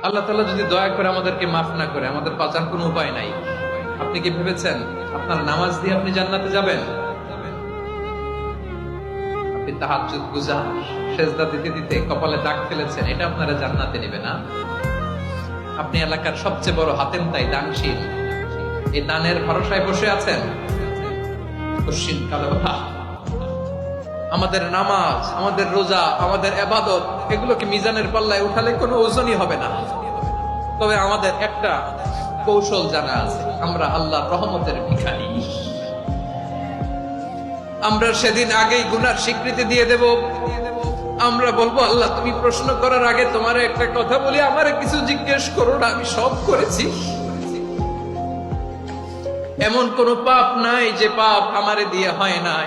আল্লাহ তাআলা যদি দয়া করে আমাদেরকে মাফ না করে, আমাদের বাঁচার কোনো উপায় নাই। আপনি কি ভেবেছেন আপনার নামাজ দিয়ে আপনি জান্নাতে যাবেন? আপনি তাহাজ্জুদ গুজার, সেজদা দিতে দিতে কপালে দাগ ফেলেছেন, এটা আপনারা জান্নাতে নেবে না। আপনি এলাকার সবচেয়ে বড় হাতেম তাই দানশীল, এই দানের ভরসায় বসে আছেন। কশিন কালো কথা, আমাদের নামাজ, আমাদের রোজা, আমাদের ইবাদত, এগুলোকে মিজানের পাল্লায় উঠালে কোনো ওজনই হবে না। তবে আমাদের একটা কৌশল জানা আছে, আমরা আল্লাহর রহমতের ভিখারি। আমরা সেদিন আগেই গুনার স্বীকৃতি দিয়ে দেব। আমরা বলবো, আল্লাহ তুমি প্রশ্ন করার আগে তোমার একটা কথা বলি, আমারে কিছু জিজ্ঞেস করো না, আমি সব করেছি। এমন কোন পাপ নাই যে পাপ আমারে দিয়ে হয় নাই।